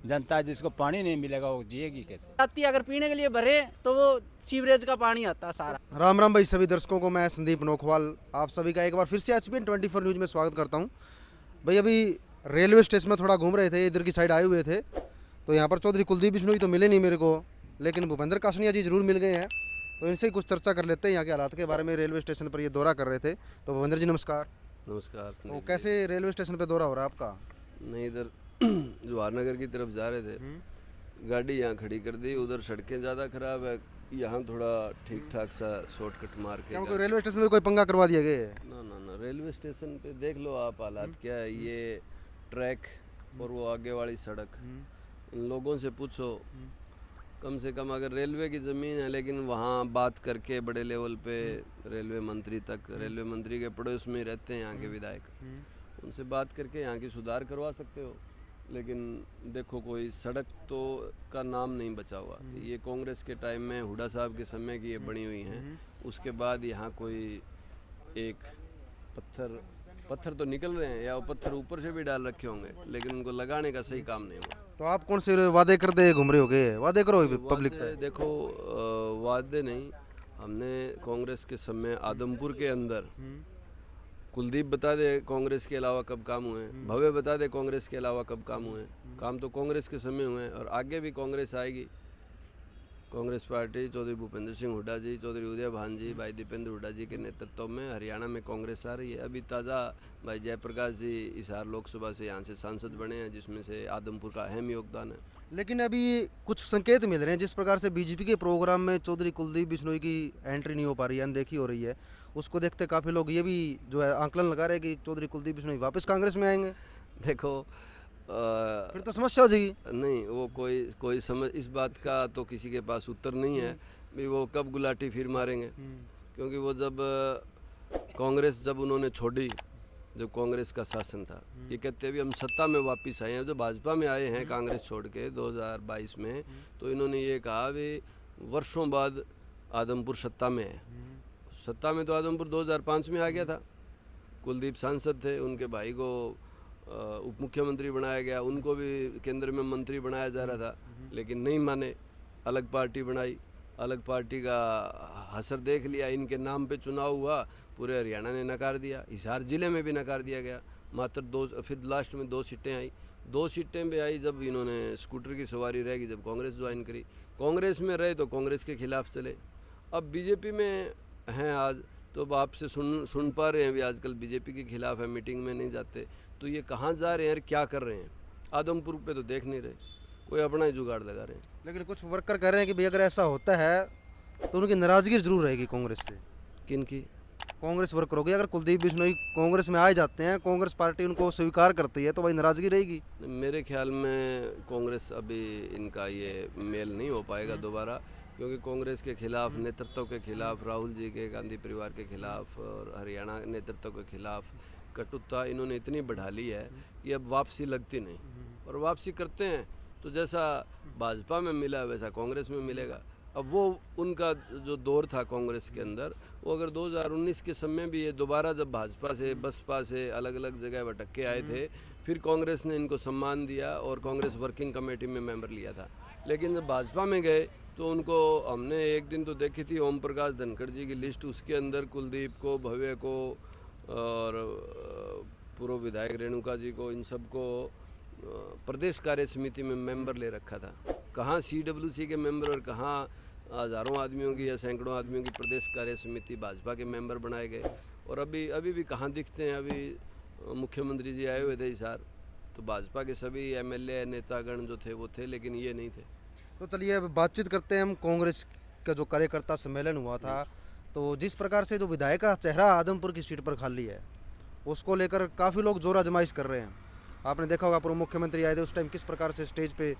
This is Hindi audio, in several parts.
जनता जिसको पानी नहीं मिलेगा वो जिएगी कैसे? आती अगर पीने के लिए भरे तो वो सीवरेज का पानी आता सारा। राम राम भाई सभी दर्शकों को, मैं संदीप नोखवाल आप सभी का एक बार फिर से HPN 24 न्यूज़ में स्वागत करता हूं। भाई अभी रेलवे स्टेशन में थोड़ा घूम रहे थे, इधर की साइड आए हुए थे, तो यहाँ पर चौधरी कुलदीप बिश्नोई तो मिले नहीं मेरे को, लेकिन भूपेंद्र कासनिया जी जरूर मिल गए हैं। तो इनसे कुछ चर्चा कर लेते हैं यहाँ के हालात के बारे में। रेलवे स्टेशन पर ये दौरा कर रहे थे, तो भूपेंद्र जी नमस्कार। नमस्कार। तो कैसे रेलवे स्टेशन पर दौरा हो रहा है आपका? नहीं, इधर जवाहरनगर की तरफ जा रहे थे, गाड़ी यहाँ खड़ी कर दी। उधर सड़कें ज़्यादा ख़राब है, यहाँ थोड़ा ठीक ठाक सा शॉर्टकट मार के। क्या कोई रेलवे स्टेशन में कोई पंगा करवा दिया गया है? ना, रेलवे स्टेशन पे देख लो आप हालात क्या है। ये ट्रैक और वो आगे वाली सड़क, इन लोगों से पूछो। कम से कम अगर रेलवे की ज़मीन है, लेकिन वहाँ बात करके बड़े लेवल पे रेलवे मंत्री तक, रेलवे मंत्री के पड़ोस में रहते हैं यहाँ के विधायक, उनसे बात करके यहाँ की सुधार करवा सकते हो। लेकिन देखो कोई सड़क तो का नाम नहीं बचा हुआ। ये कांग्रेस के टाइम में हुड्डा साहब के समय की ये बनी हुई हैं, उसके बाद यहाँ कोई एक पत्थर तो निकल रहे हैं, या वो पत्थर ऊपर से भी डाल रखे होंगे, लेकिन उनको लगाने का सही काम नहीं हुआ। तो आप कौन से वादे करते घूम रहे हो गए? वादे करो पब्लिक वादे देखो, वादे नहीं। हमने कांग्रेस के समय आदमपुर के अंदर, कुलदीप बता दे कांग्रेस के अलावा कब काम हुए हैं, भव्य बता दे कांग्रेस के अलावा कब काम हुए हैं। काम तो कांग्रेस के समय हुए हैं, और आगे भी कांग्रेस आएगी। कांग्रेस पार्टी चौधरी भूपेंद्र सिंह हुड्डा जी, चौधरी उदय भान जी, भाई दीपेंद्र हुड्डा जी के नेतृत्व में हरियाणा में कांग्रेस आ रही है। अभी ताज़ा भाई जयप्रकाश जी हिसार लोकसभा से यहाँ से सांसद बने हैं, जिसमें से आदमपुर का अहम योगदान है। लेकिन अभी कुछ संकेत मिल रहे हैं, जिस प्रकार से बीजेपी के प्रोग्राम में चौधरी कुलदीप बिश्नोई की एंट्री नहीं हो पा रही है, अनदेखी हो रही है, उसको देखते काफ़ी लोग ये भी जो है आंकलन लगा रहे हैं कि चौधरी कुलदीप बिश्नोई वापस कांग्रेस में आएंगे। देखो, फिर तो समस्या हो जाएगी। नहीं, वो कोई समझ, इस बात का तो किसी के पास उत्तर नहीं है भी वो कब गुलाटी फिर मारेंगे। क्योंकि वो जब कांग्रेस जब उन्होंने छोड़ी, जब कांग्रेस का शासन था, ये कहते अभी हम सत्ता में वापस आए हैं। जब भाजपा में आए हैं कांग्रेस छोड़ के 2022 में, तो इन्होंने ये कहा भी वर्षों बाद आदमपुर सत्ता में है। सत्ता में तो आदमपुर 2005 में आ गया था, कुलदीप सांसद थे, उनके भाई को उप मुख्यमंत्री बनाया गया, उनको भी केंद्र में मंत्री बनाया जा रहा था, लेकिन नहीं माने, अलग पार्टी बनाई। अलग पार्टी का असर देख लिया, इनके नाम पे चुनाव हुआ, पूरे हरियाणा ने नकार दिया, हिसार जिले में भी नकार दिया गया। मात्र फिर लास्ट में 2 सीटें आई। 2 सीटें भी आई जब इन्होंने स्कूटर की सवारी रहेगी, जब कांग्रेस ज्वाइन करी। कांग्रेस में रहे तो कांग्रेस के खिलाफ चले, अब बीजेपी में हैं आज, तो अब आपसे सुन पा रहे हैं भी आजकल बीजेपी के खिलाफ है, मीटिंग में नहीं जाते। तो ये कहाँ जा रहे हैं और क्या कर रहे हैं? आदमपुर पे तो देख नहीं रहे, कोई अपना ही जुगाड़ लगा रहे हैं। लेकिन कुछ वर्कर कह रहे हैं कि भाई अगर ऐसा होता है तो उनकी नाराजगी जरूर रहेगी कांग्रेस से। किन की? कांग्रेस वर्करों की। अगर कुलदीप बिश्नोई कांग्रेस में आ जाते हैं, कांग्रेस पार्टी उनको स्वीकार करती है, तो भाई नाराजगी रहेगी। मेरे ख्याल में कांग्रेस अभी इनका ये मेल नहीं हो पाएगा दोबारा, क्योंकि कांग्रेस के खिलाफ, नेतृत्व के खिलाफ, राहुल जी के, गांधी परिवार के खिलाफ और हरियाणा नेतृत्व के खिलाफ कटुता इन्होंने इतनी बढ़ा ली है कि अब वापसी लगती नहीं। और वापसी करते हैं तो जैसा भाजपा में मिला वैसा कांग्रेस में मिलेगा। अब वो उनका जो दौर था कांग्रेस के अंदर, वो अगर 2019 के समय भी ये दोबारा जब भाजपा से, बसपा से अलग अलग जगह भटक के आए थे, फिर कांग्रेस ने इनको सम्मान दिया और कांग्रेस वर्किंग कमेटी में मेंबर लिया था। लेकिन जब भाजपा में गए तो उनको हमने एक दिन तो देखी थी ओम प्रकाश धनखड़ जी की लिस्ट, उसके अंदर कुलदीप को, भव्य को और पूर्व विधायक रेणुका जी को, इन सब को प्रदेश कार्य समिति में मेंबर ले रखा था। कहाँ CWC के मेंबर और कहाँ हज़ारों आदमियों की या सैकड़ों आदमियों की प्रदेश कार्य समिति भाजपा के मेंबर बनाए गए। और अभी भी कहाँ दिखते हैं? अभी मुख्यमंत्री जी आए हुए थे हिसार, तो भाजपा के सभी MLA नेतागण जो थे वो थे, लेकिन ये नहीं थे। तो चलिए अब बातचीत करते हैं हम। कांग्रेस का जो कार्यकर्ता सम्मेलन हुआ था, तो जिस प्रकार से जो विधायक का चेहरा आदमपुर की सीट पर खाली है, उसको लेकर काफ़ी लोग जोर आजमाइश कर रहे हैं। आपने देखा होगा पूर्व मुख्यमंत्री आए थे उस टाइम, किस प्रकार से स्टेज पे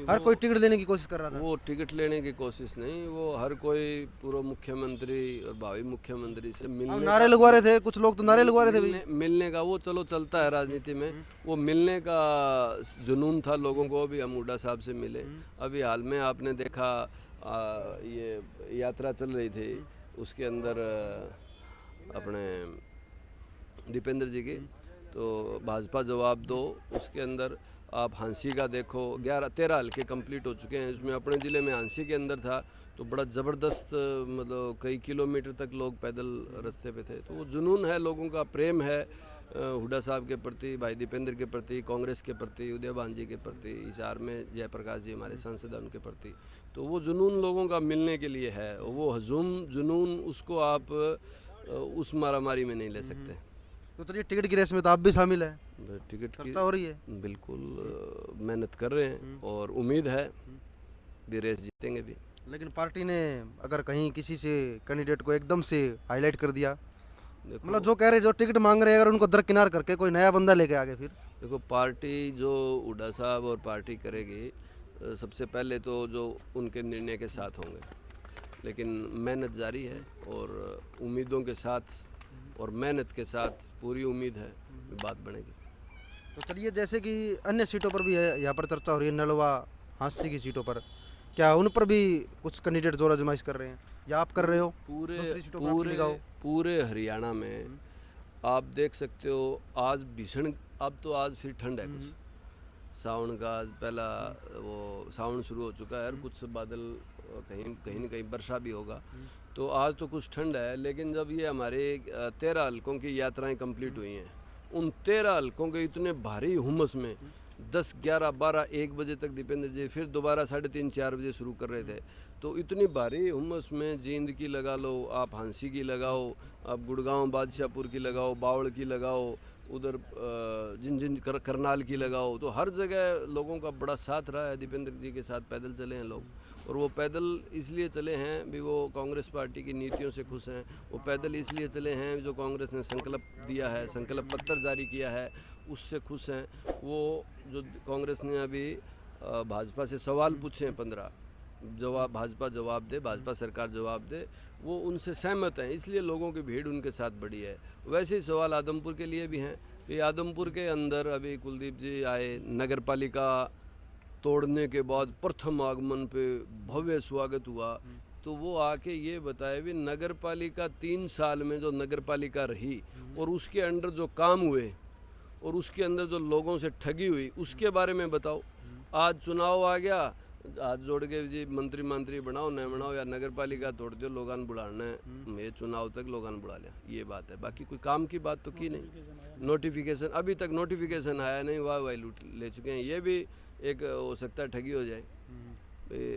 हर कोई टिकट लेने की कोशिश कर रहा था। वो टिकट लेने की कोशिश नहीं, वो हर कोई पूर्व मुख्यमंत्री और भावी मुख्यमंत्री से मिलने, नारे लगवा रहे थे, कुछ लोग तो नारे लगवा रहे थे मिलने का। वो चलो चलता है राजनीति में, वो मिलने का जुनून था लोगों को। अभी हम हुड्डा साहब से मिले, अभी हाल में आपने देखा ये यात्रा चल रही थी, उसके अंदर अपने दीपेंद्र जी की, तो भाजपा जवाब दो, उसके अंदर आप हांसी का देखो, 11-13 हल्के कंप्लीट हो चुके हैं। इसमें अपने ज़िले में हांसी के अंदर था तो बड़ा ज़बरदस्त, मतलब कई किलोमीटर तक लोग पैदल रास्ते पे थे। तो वो जुनून है, लोगों का प्रेम है हुड्डा साहब के प्रति, भाई दीपेंद्र के प्रति, कांग्रेस के प्रति, उदयभान जी के प्रति, हिसार में जयप्रकाश जी हमारे सांसद हैं उनके प्रति। तो वो जुनून लोगों का मिलने के लिए है, वो हजूम जुनून, उसको आप उस मारामारी में नहीं ले सकते। तो चलिए टिकट की रेस में तो आप भी शामिल है, टिकट की चर्चा हो रही है। बिल्कुल मेहनत कर रहे हैं और उम्मीद है भी रेस जीतेंगे भी। लेकिन पार्टी ने अगर कहीं किसी से कैंडिडेट को एकदम से हाईलाइट कर दिया, देखो मतलब जो कह रहे जो टिकट मांग रहे हैं अगर उनको दरकिनार करके कोई नया बंदा लेके आगे, फिर देखो पार्टी जो हुड्डा साहब और पार्टी करेगी, सबसे पहले तो जो उनके निर्णय के साथ होंगे, लेकिन मेहनत जारी है और उम्मीदों के साथ और मेहनत के साथ पूरी उम्मीद है कि बात बनेगी। तो चलिए जैसे कि अन्य सीटों पर भी है, यहाँ पर चर्चा हो रही है नलवा हांसी की सीटों पर, क्या उन पर भी कुछ कैंडिडेट जोर आजमाइश कर रहे हैं या आप कर रहे हो? पूरे दूसरी सीटों पर आपकी पूरे निगाह हो? पूरे हरियाणा में आप देख सकते हो आज भीषण, अब तो आज फिर ठंड है कुछ, सावन का आज पहला वो सावन शुरू हो चुका है और कुछ बादल कहीं कहीं न कहीं वर्षा भी होगा, तो आज तो कुछ ठंड है। लेकिन जब ये हमारे 13 हल्कों की यात्राएं कंप्लीट हुई हैं, उन 13 हल्कों के इतने भारी हुमस में 10, 11, 12, 1 बजे तक दीपेंद्र जी फिर दोबारा 3:30, 4 बजे शुरू कर रहे थे। तो इतनी भारी हुमस में जींद की लगा लो, आप हांसी की लगाओ, आप गुड़गांव बादशाहपुर की लगाओ, बावड़ की लगाओ, उधर जिन करनाल की लगाओ, तो हर जगह लोगों का बड़ा साथ रहा है। दीपेंद्र जी के साथ पैदल चले हैं लोग, और वो पैदल इसलिए चले हैं भी वो कांग्रेस पार्टी की नीतियों से खुश हैं। वो पैदल इसलिए चले हैं जो कांग्रेस ने संकल्प दिया है, संकल्प पत्र जारी किया है, उससे खुश हैं। वो जो कांग्रेस ने अभी भाजपा से सवाल पूछे हैं 15, जवाब भाजपा जवाब दे, भाजपा सरकार जवाब दे, वो उनसे सहमत हैं, इसलिए लोगों की भीड़ उनके साथ बढ़ी है। वैसे ही सवाल आदमपुर के लिए भी हैं। ये आदमपुर के अंदर अभी कुलदीप जी आए, नगर पालिका तोड़ने के बाद प्रथम आगमन पे भव्य स्वागत हुआ, तो वो आके ये बताए भी नगर पालिका 3 साल में जो नगर पालिका रही और उसके अंदर जो काम हुए और उसके अंदर जो लोगों से ठगी हुई, उसके बारे में बताओ। आज चुनाव आ गया, हाथ जोड़ के जी मंत्री बनाओ न बनाओ या नगर पालिका तोड़ दो, लोगान बुलाना है, ये चुनाव तक लोगान बुला लिया, ये बात है। बाकी कोई काम की बात तो की नहीं। नोटिफिकेशन अभी तक नोटिफिकेशन आया नहीं, वाह लूट ले चुके हैं। ये भी एक हो सकता है ठगी हो जाए,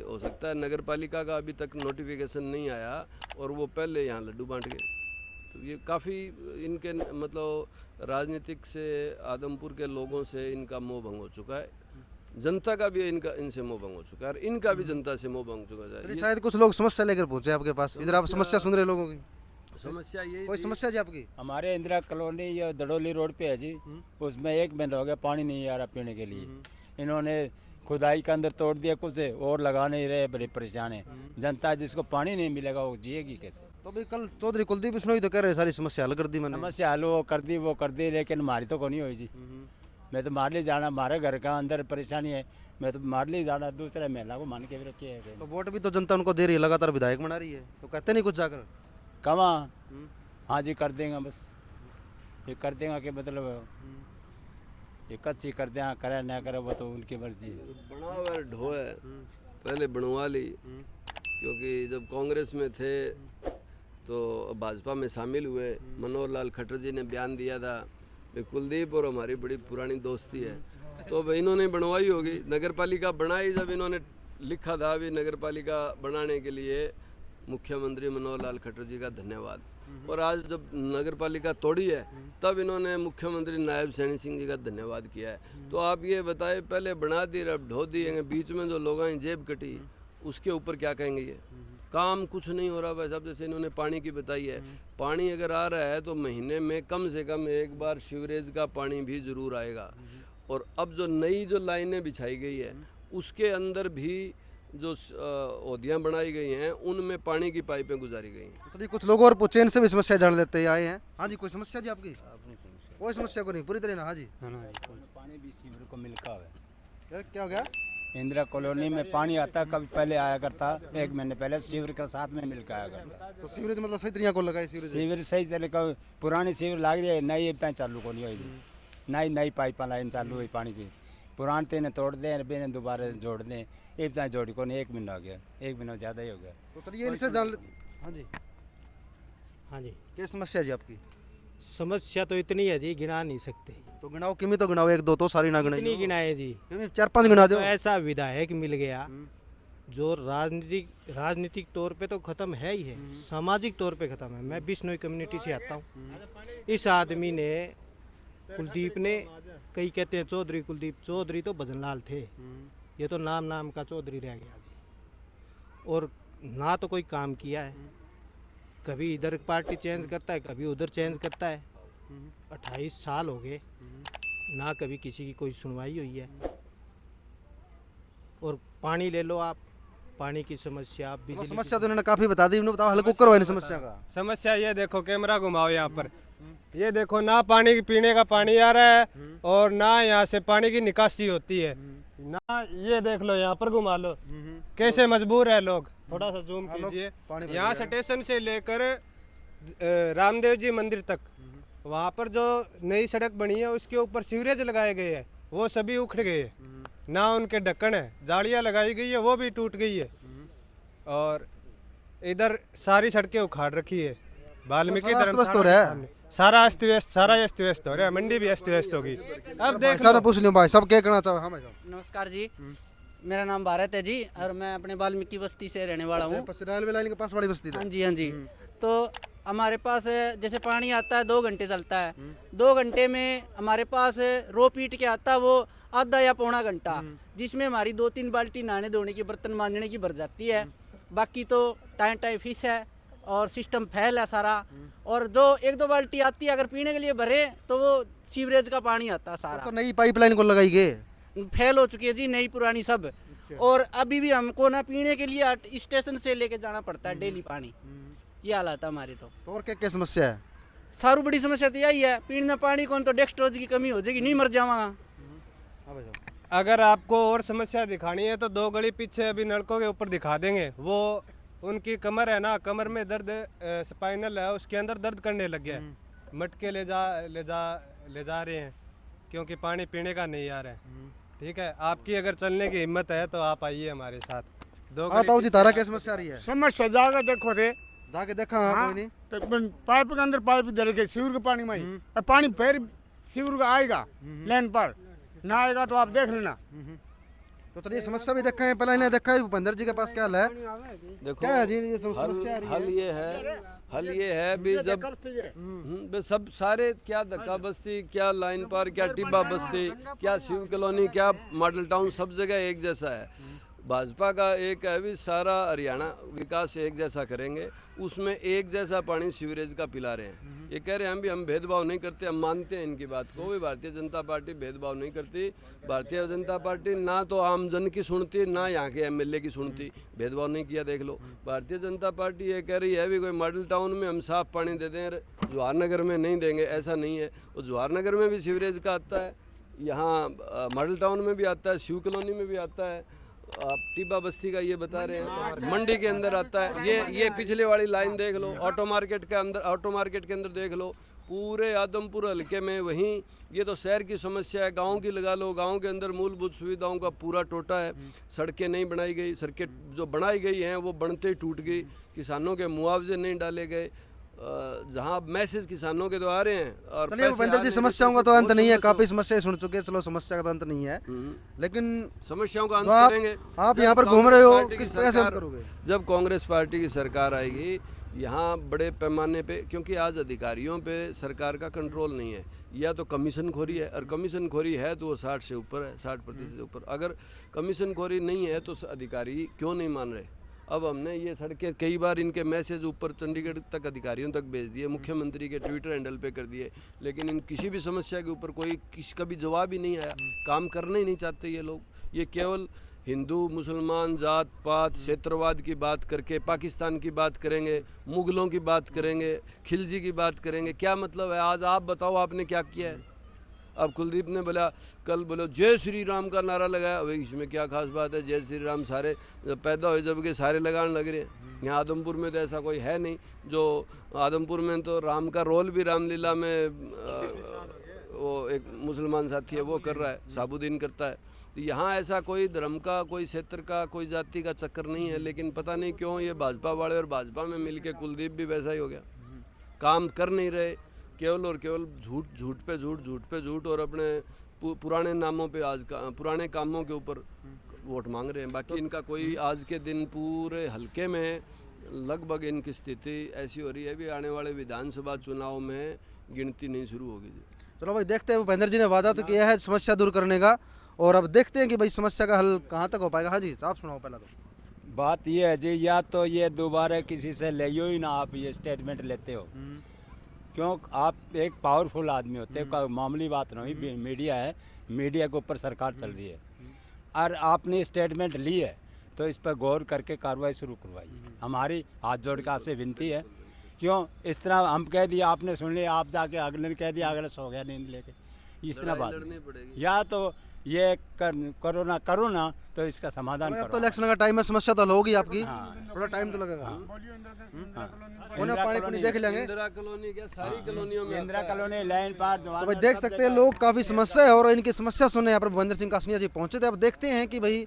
हो सकता है नगर पालिका का अभी तक नोटिफिकेशन नहीं आया और वो पहले यहाँ लड्डू बांट गए। तो ये काफ़ी इनके मतलब राजनीतिक से आदमपुर के लोगों से इनका मोह भंग हो चुका है, जनता का भी इनसे मोह भंग हो चुका है और इनका भी जनता से मोह भंग हो चुका है। शायद कुछ लोग समस्या लेकर पहुंचे आपके पास, इधर आप समस्या सुन रहे लोगों की? समस्या यही कोई समस्या जी आपकी? हमारे इंदिरा कॉलोनी ये दड़ोली रोड पे है जी, उसमें 1 महीना हो गया पानी नहीं आ रहा पीने के लिए। इन्होंने खुदाई के अंदर तोड़ दिया कुछ और लगा नहीं रहे, बड़े परेशान है जनता। जिसको पानी नहीं मिलेगा वो जिएगी कैसे? तो भाई कल चौधरी कुलदीप बिश्नोई तो कह रहे सारी समस्या हल कर दी मैंने। समस्या हल वो कर दी लेकिन हमारी तो को नहीं हुई जी। मैं तो मारली जाना, हमारे घर का अंदर परेशानी है, मैं तो मारली जाना, दूसरे महिला को मान के भी रखे है। तो वोट भी तो जनता उनको दे रही है, लगातार विधायक बना रही है, तो कहते नहीं कुछ जाकर? कमा हाँ जी कर देंगे, बस ये कर देंगे कि मतलब ये कच्ची कर दें, करे ना करे वो तो उनकी मर्जी है। बना हुआ ढो है, पहले बनवा ली, क्योंकि जब कांग्रेस में थे तो भाजपा में शामिल हुए, मनोहर लाल खट्टर जी ने बयान दिया था कि कुलदीप और हमारी बड़ी पुरानी दोस्ती है, तो अब इन्होंने बनवाई होगी। नगर पालिका बनाई जब इन्होंने लिखा था भी नगर पालिका बनाने के लिए मुख्यमंत्री मनोहर लाल खट्टर जी का धन्यवाद, और आज जब नगर पालिका तोड़ी है तब इन्होंने मुख्यमंत्री नायब सैनी सिंह जी का धन्यवाद किया है। तो आप ये बताएं, पहले बना दी अब ढो दिए, बीच में जो लोगों की जेब कटी उसके ऊपर क्या कहेंगे? ये काम कुछ नहीं हो रहा भाई साहब। जैसे इन्होंने पानी की बताई है, पानी अगर आ रहा है तो महीने में कम से कम एक बार सीवरेज का पानी भी ज़रूर आएगा, और अब जो नई जो लाइनें बिछाई गई है उसके अंदर भी जो ओदियाँ बनाई गई हैं उनमें पानी की पाइपें गुजारी गई हैं। तो कुछ लोग और चैन से भी समस्या जान लेते हैं, आए हैं। हाँ जी, कोई समस्या जी आपकी? कोई समस्या को नहीं, पूरी तरह ना। हाँ जी, पानी भी सीवर को मिलता है। क्या हो गया? इंदिरा कॉलोनी में पानी आता, कभी पहले आया करता, 1 महीने पहले सीवर के साथ में मिलकर आया करता। तो सीवरेज मतलब सही तरीका को लगाए? सीवर सही तरीका, पुरानी सीवर लाग दिया, नई अब तक चालू को नहीं हुई, नई पाइप लाइन चालू हुई पानी की। पुराने तेने तोड़ दें बेने दोबारा जोड़ दें, इतना जोड़ी को नहीं, 1 महीना हो गया, 1 महीना ज़्यादा ही हो गया। तो चलिए इनसे जान हाँ जी, हाँ जी, क्या समस्या है जी आपकी? समस्या तो इतनी है जी, गिना नहीं सकते। तो गिनाओ, किमी तो गिनाओ, 1 2 तो सारी ना इतनी गिनाई, गिनाए जी। 4 5 गिना दो। तो ऐसा विधायक मिल गया जो राजनीतिक तौर पे तो खत्म है ही है, सामाजिक तौर पे खत्म है। मैं बिश्नोई कम्युनिटी से आता हूँ। इस आदमी ने, कुलदीप ने, कई कहते हैं चौधरी कुलदीप, चौधरी तो भजनलाल थे, ये तो नाम का चौधरी रह गया जी। और ना तो कोई काम किया है, कभी इधर पार्टी चेंज करता है, कभी उधर चेंज करता है। 28 साल हो गए, ना कभी किसी की कोई सुनवाई हुई है। और पानी ले लो आप, पानी की समस्या, तो बिजली समस्या तो इन्होंने काफी बता दी, इन्होंने बताओ हल को करवाई समस्या का। समस्या ये देखो, कैमरा घुमाओ यहाँ पर, ये देखो ना पानी पीने का पानी आ रहा है और ना यहाँ से पानी की निकासी होती है ना। ये देख लो, यहाँ पर घुमा लो, कैसे मजबूर है लोग। थोड़ा सा जूम कीजिए, यहाँ स्टेशन से लेकर रामदेव जी मंदिर तक, वहाँ पर जो नई सड़क बनी है उसके ऊपर सीवरेज लगाए गए हैं, वो सभी उखड़ गए हैं, ना उनके ढक्कन है, जालियाँ लगाई गई है वो भी टूट गई है। और इधर सारी सड़कें उखाड़ रखी है, वाल्मीकि अस्त-व्यस्त हो रहा है, सारा अस्त व्यस्त हो रहा है, मंडी भी अस्त व्यस्त होगी। अब देख सारा पूछ लियो भाई, सब क्या कहना चाहो? हाँ भाई साहब। नमस्कार जी, मेरा नाम भारत है जी और मैं अपने वाल्मीकि बस्ती से रहने वाला हूँ। रेलवे लाइन के पास वाली बस्ती हाँ जी, हाँ जी। तो हमारे पास जैसे पानी आता है 2 घंटे चलता है, 2 घंटे में हमारे पास रो पीट के आता है वो आधा या पौना घंटा, जिसमें हमारी 2-3 बाल्टी नहाने धोने की, बर्तन मांजने की भर जाती है। बाकी तो टाइम फिश है और सिस्टम फैल है सारा। और जो 1-2 बाल्टी आती है अगर पीने के लिए भरे तो वो सीवरेज का पानी आता है सारा। तो नई पाइपलाइन को लगाई गए, फेल हो चुकी है जी, नई पुरानी सब। और अभी भी हमको ना पीने के लिए स्टेशन से लेके जाना पड़ता है डेली पानी, ये हालत है हमारी। तो और क्या क्या समस्या है? सारू बड़ी समस्या तो यही है, पीने पानी कौन तो डेक्सट्रोज की कमी हो जाएगी, नहीं मर जावा। अगर आपको और समस्या दिखानी है तो 2 गली पीछे अभी नलकों के ऊपर दिखा देंगे। वो उनकी कमर है ना, कमर में दर्द, स्पाइनल है, उसके अंदर दर्द करने लग गया है, मटके ले जा रहे हैं क्योंकि पानी पीने का नहीं आ रहा है। ठीक है, आपकी अगर चलने की हिम्मत है तो आप आइए हमारे साथ। 2 गली ताऊ जी, तारा क्या समस्या आ रही है? समस्या जाकर देखो रे, जाके देखा? कोई नहीं, तो पाइप के अंदर पाइप दे रखे सीवर के पानी में, और पानी फिर सीवर का आएगा लाइन पर, ना आएगा तो आप देख लेना। तो चलिए समस्या भी देखा है, पहले इन्हें देखा है भूपेंद्र जी के पास क्या हाल है? देखो क्या है जी ये समस्या आ रही है? हल ये है भी जब सब सारे क्या धक्का बस्ती, क्या लाइन पार, क्या टिब्बा बस्ती, क्या शिव कॉलोनी, क्या मॉडल टाउन, सब जगह एक जैसा है। भाजपा का एक है भी सारा हरियाणा विकास एक जैसा करेंगे, उसमें एक जैसा पानी सीवरेज का पिला रहे हैं। ये कह रहे हैं हम भेदभाव नहीं करते, हम मानते हैं इनकी बात को भी। भारतीय जनता पार्टी भेदभाव नहीं करती। भारतीय जनता पार्टी ना तो आम जन की सुनती, ना यहाँ के एमएलए की सुनती, भेदभाव नहीं किया देख लो। भारतीय जनता पार्टी ये कह रही है भी कोई मॉडल टाउन में हम साफ पानी दे दें, जवाहर नगर में नहीं देंगे, ऐसा नहीं है। और जवाहर नगर में भी सीवरेज का आता है, यहाँ मॉडल टाउन में भी आता है, शिव कॉलोनी में भी आता है, आप टिब्बा बस्ती का ये बता रहे हैं, मंडी के अंदर आता है। ये पिछले वाली लाइन देख लो, ऑटो मार्केट के अंदर देख लो, पूरे आदमपुर हल्के में वहीं। ये तो शहर की समस्या है, गांव की लगा लो, गांव के अंदर मूलभूत सुविधाओं का पूरा टोटा है। सड़कें नहीं बनाई गई, सड़कें जो बनाई गई हैं वो बनते ही टूट गई, किसानों के मुआवजे नहीं डाले गए, जहाँ मैसेज किसानों के तो आ रहे हैं। और चलिए भूपेंद्र जी, समस्याओं का तो अंत नहीं है, काफी समस्याएं सुन चुके हैं, चलो समस्या का तो अंत नहीं है, लेकिन समस्याओं का अंत तो करेंगे। आप यहाँ पर घूम रहे हो, किस कैसे अंत करोगे? जब कांग्रेस पार्टी की सरकार आएगी यहाँ बड़े पैमाने पे, क्योंकि आज अधिकारियों पे सरकार का कंट्रोल नहीं है, या तो कमीशन खोरी है, और कमीशन खोरी है तो वो 60 से ऊपर है, 60% से ऊपर। अगर कमीशन खोरी नहीं है तो अधिकारी क्यों नहीं मान रहे? अब हमने ये सड़कें कई बार इनके मैसेज ऊपर चंडीगढ़ तक अधिकारियों तक भेज दिए, मुख्यमंत्री के ट्विटर हैंडल पे कर दिए, लेकिन इन किसी भी समस्या के ऊपर कोई किसी का भी जवाब ही नहीं आया। काम करना ही नहीं चाहते ये लोग। ये केवल हिंदू मुसलमान जात पात क्षेत्रवाद की बात करके पाकिस्तान की बात करेंगे, मुगलों की बात करेंगे, खिलजी की बात करेंगे। क्या मतलब है? आज आप बताओ आपने क्या किया है? अब कुलदीप ने बोला, कल बोलो जय श्री राम का नारा लगाया, भाई इसमें क्या खास बात है? जय श्री राम सारे पैदा हुए जब के सारे लगाने लग रहे हैं। यहाँ आदमपुर में तो ऐसा कोई है नहीं, जो आदमपुर में तो राम का रोल भी रामलीला में वो एक मुसलमान साथी है वो कर रहा है, साबुद्दीन करता है। तो यहाँ ऐसा कोई धर्म का, कोई क्षेत्र का, कोई जाति का चक्कर नहीं है। लेकिन पता नहीं क्यों ये भाजपा वाले और भाजपा में मिलके कुलदीप भी वैसा ही हो गया, काम कर नहीं रहे, केवल और केवल झूठ पे झूठ और अपने पुराने नामों पे पुराने कामों के ऊपर वोट मांग रहे हैं। बाकी इनका कोई आज के दिन पूरे हलके में लगभग इनकी स्थिति ऐसी हो रही है भी आने वाले विधानसभा चुनाव में गिनती नहीं शुरू होगी। चलो भाई देखते हैं, भूपेंद्र जी ने वादा तो किया है समस्या दूर करने का, और अब देखते हैं कि भाई समस्या का हल कहाँ तक हो पाएगा। हाँ जी, आप सुनाओ पहला तो। बात ये है जी, या तो ये दोबारा किसी से ले ही ना, आप ये स्टेटमेंट लेते हो, क्यों आप एक पावरफुल आदमी होते हो, मामूली बात नहीं, मीडिया है, मीडिया के ऊपर सरकार चल रही है, और आपने स्टेटमेंट ली है तो इस पर गौर करके कार्रवाई शुरू करवाइए। हमारी हाथ जोड़ के आपसे विनती है। क्यों इस तरह हम कह दिया, आपने सुन लिया, आप जाके अगले ने कह दिया, अगले सो गया नींद लेके, इस तरह बात नहीं। या तो ये करो ना तो इसका समाधान अब करो। तो इलेक्शन का टाइम है, समस्या तो हल होगी आपकी, हाँ। थोड़ा टाइम तो लगेगा। इंदिरा पानी पुनी देख लेंगे। इंदिरा कॉलोनी क्या सारी कॉलोनियों में इंदिरा कॉलोनी लाइन पार तो भाई देख सकते हैं लोग, काफ़ी समस्या है और इनकी समस्या सुनने यहाँ पर भूपेंद्र सिंह कासनिया जी पहुँचे थे। अब देखते हैं कि भाई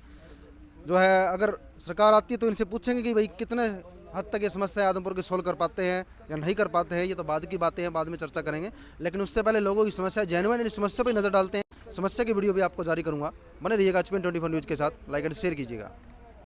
जो है अगर सरकार आती है तो इनसे पूछेंगे कि भाई कितने हद तक ये समस्या आदमपुर की सोल्व कर पाते हैं या नहीं कर पाते हैं। ये तो बाद की बातें हैं, बाद में चर्चा करेंगे, लेकिन उससे पहले लोगों की समस्या जेन्युइन, इस समस्या पर नज़र डालते हैं। समस्या की वीडियो भी आपको जारी करूँगा, बने रहिएगा HPN 24 न्यूज़ के साथ, लाइक एंड शेयर कीजिएगा।